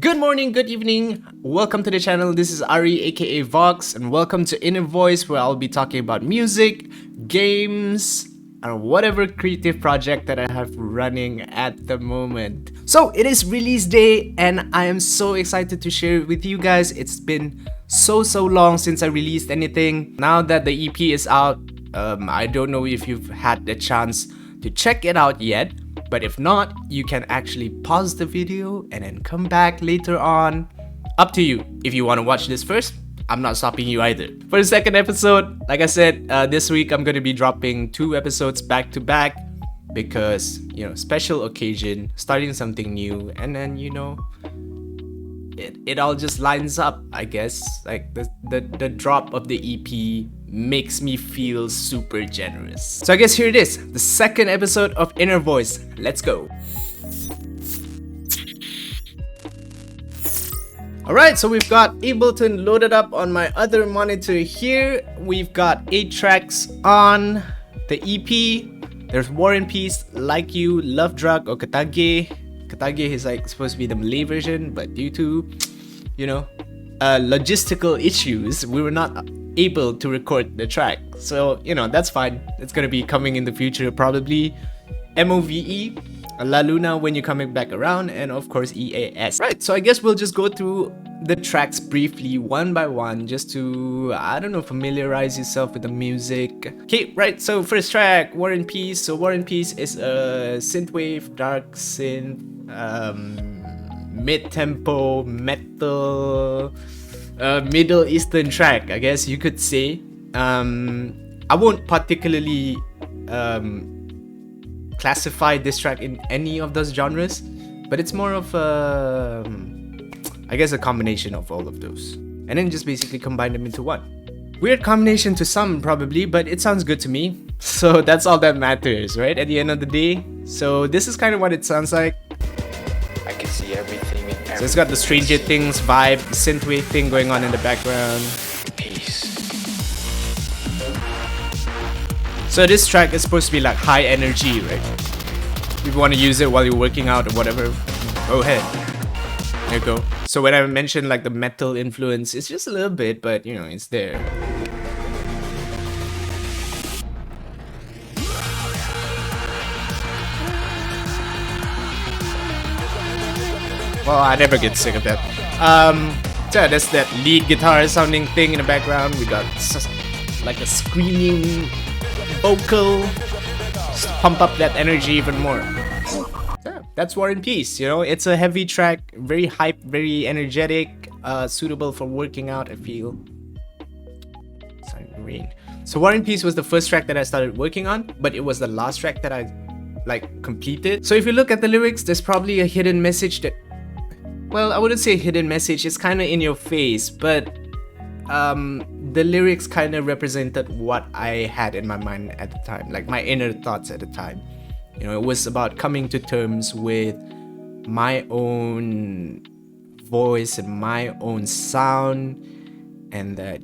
Good morning, good evening, welcome to the channel. This is Ari aka Vox and welcome to Inner Voice, where I'll be talking about music, games, and whatever creative project that I have running at the moment. So it is release day and I am so excited to share it with you guys. It's been so long since I released anything. Now that the EP is out, I don't know if you've had the chance to check it out yet. But if not, you can actually pause the video and then come back later on. Up to you. If you want to watch this first, I'm not stopping you either. For the second episode, like I said, this week I'm going to be dropping 2 episodes back to back because, special occasion, starting something new, and then, it all just lines up, I guess. Like the drop of the EP makes me feel super generous. So I guess here it is, the second episode of Inner Voice. Let's go. Alright, so we've got Ableton loaded up on my other monitor here. We've got 8 tracks on the EP. There's War and Peace, Like You, Love Drug, or Katage. Katage is supposed to be the Malay version, but due to, logistical issues, we were not able to record the track. So, that's fine. It's gonna be coming in the future, probably. MOVE, La Luna when you're coming back around, and of course EAS. Right, so I guess we'll just go through the tracks briefly, one by one, just to, familiarize yourself with the music. Okay, right, so first track, War and Peace. So War and Peace is a synthwave, dark synth, mid-tempo, metal, Middle Eastern track, I guess you could say. I won't particularly classify this track in any of those genres, but it's more of a combination of all of those, and then just basically combine them into one. Weird combination to some probably, but it sounds good to me, so that's all that matters, right, at the end of the day. So this is kind of what it sounds like. I can see everything. So it's got the Stranger Things vibe, the synthwave thing going on in the background. Peace. So this track is supposed to be like high energy, right? If you want to use it while you're working out or whatever, go ahead. There you go. So when I mentioned like the metal influence, it's just a little bit, but it's there. Well, I never get sick of that. So there's that lead guitar sounding thing in the background. We got like a screaming vocal, just pump up that energy even more. So that's War and Peace. It's a heavy track, very hype, very energetic, suitable for working out, I feel. Sorry, rain. So War and Peace was the first track that I started working on, but it was the last track that I completed. So if you look at the lyrics, there's probably a hidden message that, well, I wouldn't say a hidden message, it's kind of in your face, but the lyrics kind of represented what I had in my mind at the time, like my inner thoughts at the time. It was about coming to terms with my own voice and my own sound, and that,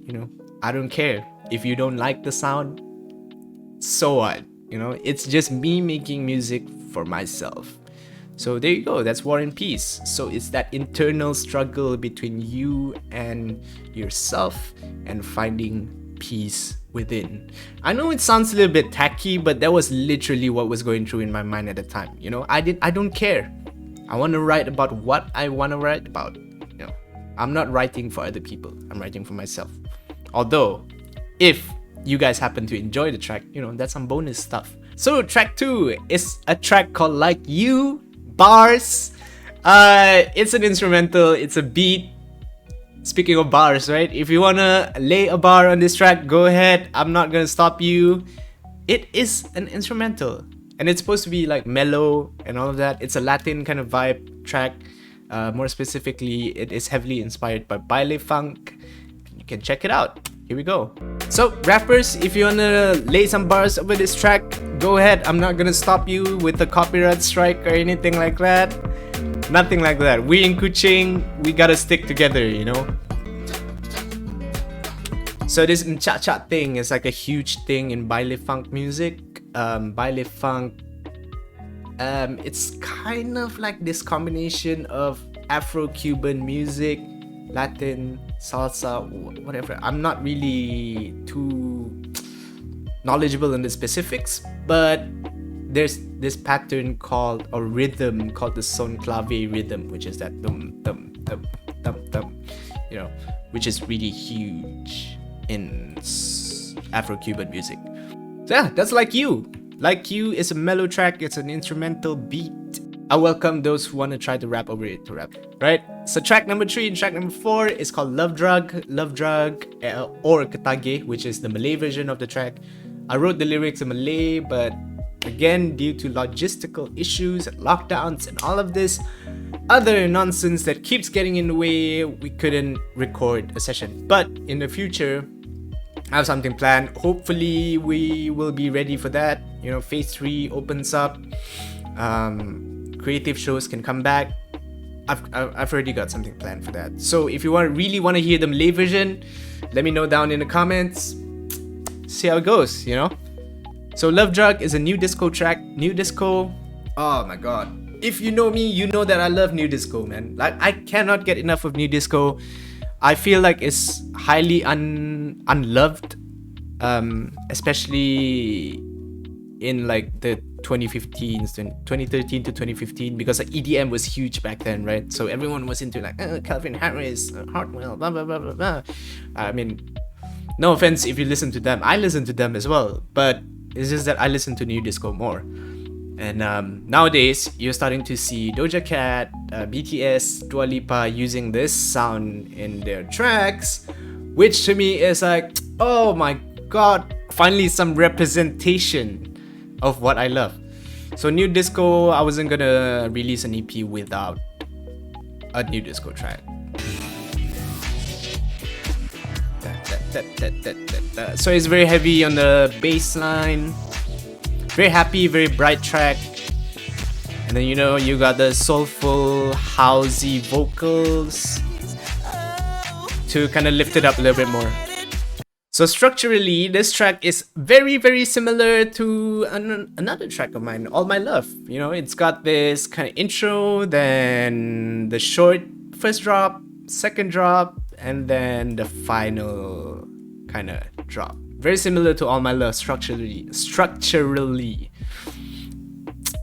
I don't care if you don't like the sound, so what? It's just me making music for myself. So there you go, that's War and Peace. So it's that internal struggle between you and yourself and finding peace within. I know it sounds a little bit tacky, but that was literally what was going through in my mind at the time. I don't care. I want to write about what I want to write about. I'm not writing for other people, I'm writing for myself. Although, if you guys happen to enjoy the track, that's some bonus stuff. So track 2 is a track called Like You. Bars. It's an instrumental, it's a beat. Speaking of bars, right? If you wanna lay a bar on this track, go ahead. I'm not gonna stop you. It is an instrumental, and it's supposed to be like mellow and all of that. It's a Latin kind of vibe track. More specifically, it is heavily inspired by baile funk. You can check it out. Here we go. So rappers, if you wanna lay some bars over this track, go ahead. I'm not gonna stop you with a copyright strike or anything like that. Nothing like that. We in Kuching, we gotta stick together, So this cha-cha thing is like a huge thing in baile funk music. Baile funk, it's kind of like this combination of Afro-Cuban music, Latin, salsa, whatever. I'm not really too knowledgeable in the specifics, but there's this pattern called, or rhythm called, the son clave rhythm, which is that dum dum dum dum dum, you know, which is really huge in Afro-Cuban music. So yeah, that's Like You. Like You is a mellow track, it's an instrumental beat. I welcome those who want to try to rap over it to rap. Right? So track number 3 and track number 4 is called Love Drug. Love Drug or Ketage, which is the Malay version of the track. I wrote the lyrics in Malay, but again, due to logistical issues and lockdowns and all of this other nonsense that keeps getting in the way, we couldn't record a session. But in the future, I have something planned. Hopefully we will be ready for that. You know, phase 3 opens up, creative shows can come back. I've already got something planned for that. So if you really want to hear the Malay version, let me know down in the comments. See how it goes, you know. So Love Drug is a new disco track. New disco, oh my god, if you know me, you know that I love new disco, man. Like, I cannot get enough of new disco. I feel like it's highly unloved, especially in like the 2013 to 2015, because like EDM was huge back then, right? So everyone was into like Calvin Harris, Hartwell, blah blah blah blah blah. I mean, no offense if you listen to them, I listen to them as well, but it's just that I listen to new disco more. And nowadays, you're starting to see Doja Cat, BTS, Dua Lipa using this sound in their tracks, which to me is like, oh my god, finally some representation of what I love. So new disco, I wasn't gonna release an EP without a new disco track. So it's very heavy on the bass line, very happy, very bright track, and then, you know, you got the soulful housey vocals to kind of lift it up a little bit more. So structurally, this track is very, very similar to another track of mine, All My Love. You know, it's got this kind of intro, then the short first drop, second drop, and then the final kind of drop. Very similar to All My Love structurally.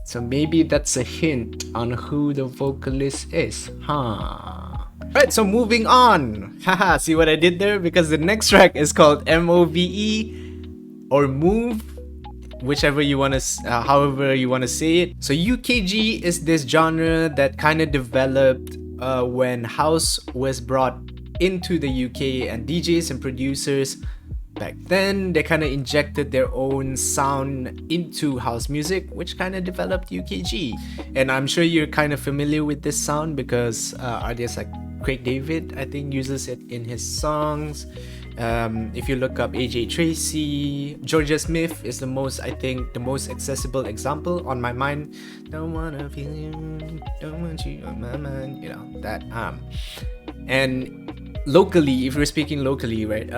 So maybe that's a hint on who the vocalist is, huh? Right, so moving on. Haha, see what I did there? Because the next track is called MOVE or Move, whichever you want to, however you want to say it. So UKG is this genre that kind of developed when house was brought into the UK, and DJs and producers back then, they kind of injected their own sound into house music, which kind of developed UKG. And I'm sure you're kind of familiar with this sound because artists like Craig David, I think, uses it in his songs. If you look up AJ Tracy, Georgia Smith is the most accessible example on my mind. Don't wanna feel you, don't want you on my mind, you know, that and locally, if we're speaking locally, right,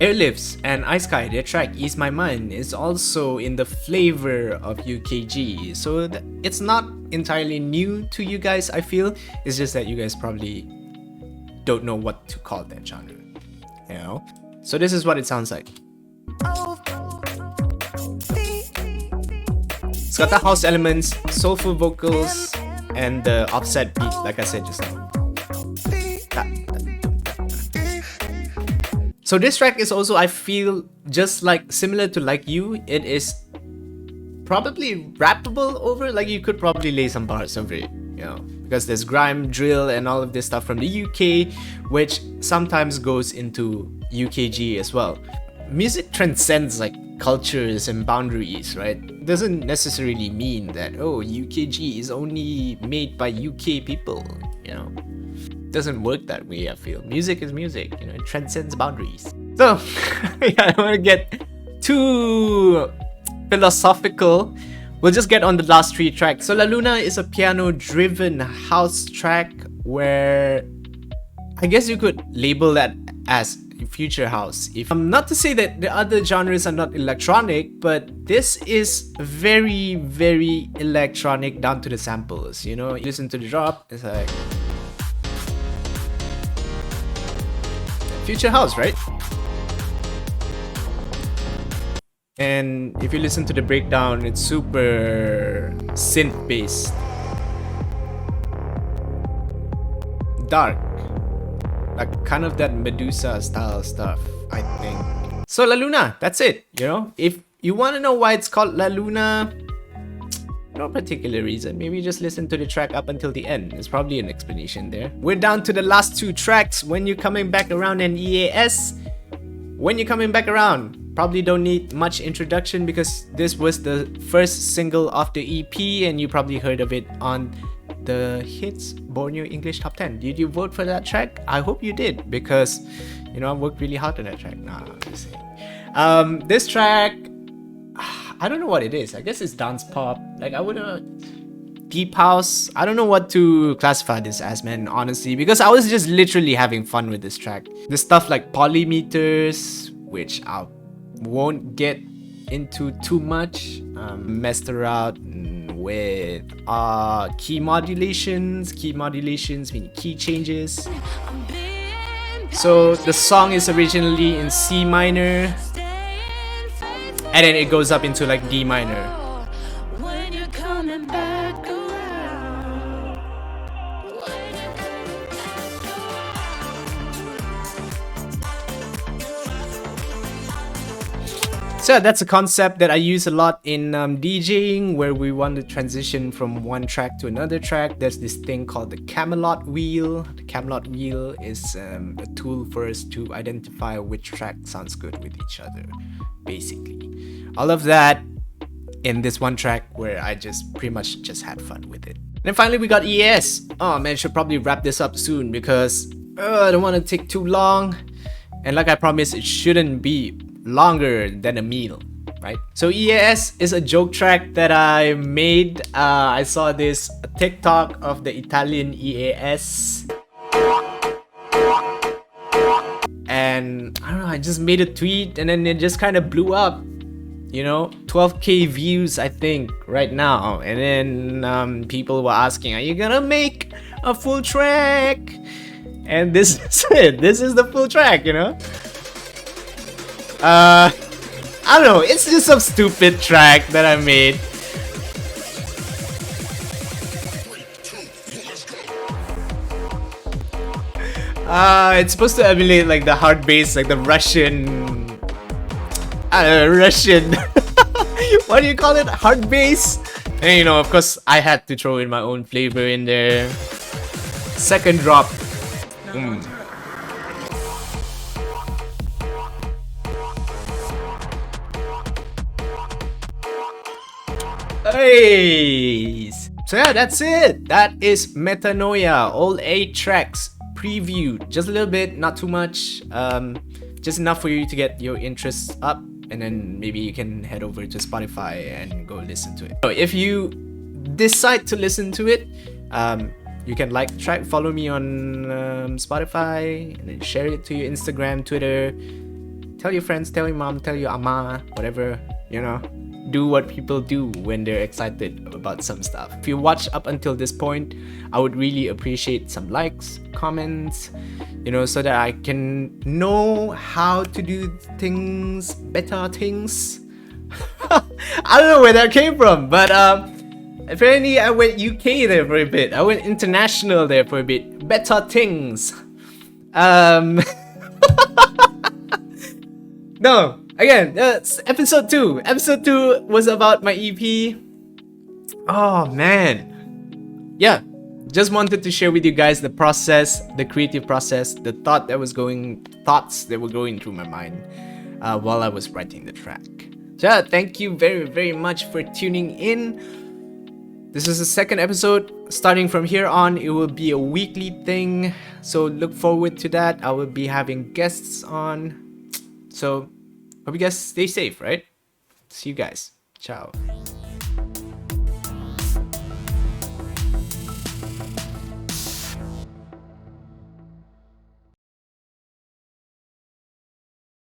Airlifts and Ice Sky, their track Ease My Mind is also in the flavor of UKG. So it's not entirely new to you guys, I feel. It's just that you guys probably don't know what to call that genre, you know? So this is what it sounds like. It's got the house elements, soulful vocals, and the offset beat, like I said just now. So this track is also, I feel, just like similar to Like You. It is probably rappable over, like you could probably lay some bars over it, you know, because there's grime, drill, and all of this stuff from the UK, which sometimes goes into UKG as well. Music transcends like cultures and boundaries, right? It doesn't necessarily mean that, oh, UKG is only made by UK people, you know. Doesn't work that way, I feel. Music is music, you know, it transcends boundaries. So yeah, I don't want to get too philosophical. We'll just get on the last 3 tracks. So La Luna is a piano driven house track where I guess you could label that as future house. If not to say that the other genres are not electronic, but this is very, very electronic down to the samples. You know, you listen to the drop, it's like future house, right? And if you listen to the breakdown, it's super synth based, dark, like kind of that Medusa style stuff, I think. So La Luna, that's it. You know, if you want to know why it's called La Luna, no particular reason. Maybe just listen to the track up until the end. There's probably an explanation there. We're down to the last two tracks. When You're Coming Back Around and EAS. When You're Coming Back Around, probably don't need much introduction because this was the first single of the EP and you probably heard of it on the Hits Borneo English Top 10. Did you vote for that track? I hope you did because, you know, I worked really hard on that track. Nah, I'm just saying. This track, I don't know what it is. I guess it's dance pop. Like, I wouldn't... Deep house. I don't know what to classify this as, man, honestly, because I was just literally having fun with this track. The stuff like polymeters, which I won't get into too much. Messed around with key modulations. Key modulations mean key changes. So the song is originally in C minor, and then it goes up into like D minor. So that's a concept that I use a lot in DJing, where we want to transition from one track to another track. There's this thing called the Camelot wheel. The Camelot wheel is a tool for us to identify which track sounds good with each other, basically. All of that in this one track where I just pretty much just had fun with it. And then finally we got ES. Oh man, should probably wrap this up soon because I don't want to take too long. And like I promised, it shouldn't be longer than a meal, right? So EAS is a joke track that I made. I saw this TikTok of the Italian EAS, and I don't know, I just made a tweet and then it just kind of blew up. You know, 12k views I think right now, and then people were asking, are you gonna make a full track? And this is it. This is the full track, you know. I don't know, it's just some stupid track that I made. It's supposed to emulate like the hard bass, like the Russian... Russian... what do you call it? Hard bass? And you know, of course, I had to throw in my own flavor in there. Second drop. Hey! So yeah, that's it. That is Metanoia, all 8 tracks previewed. Just a little bit, not too much. Just enough for you to get your interests up, and then maybe you can head over to Spotify and go listen to it. So if you decide to listen to it, you can like the track, follow me on Spotify, and then share it to your Instagram, Twitter. Tell your friends, tell your mom, tell your ama, whatever, you know. Do what people do when they're excited about some stuff. If you watch up until this point, I would really appreciate some likes, comments, you know, so that I can know how to do things, better things. I don't know where that came from, but apparently I went UK there for a bit. I went international there for a bit. Better things. No. Again, that's episode 2. Episode 2 was about my EP. Oh man. Yeah, just wanted to share with you guys the process, the creative process, the thoughts that were going through my mind while I was writing the track. So yeah, thank you very, very much for tuning in. This is the second episode. Starting from here on, it will be a weekly thing. So look forward to that. I will be having guests on. So hope you guys stay safe, right? See you guys. Ciao.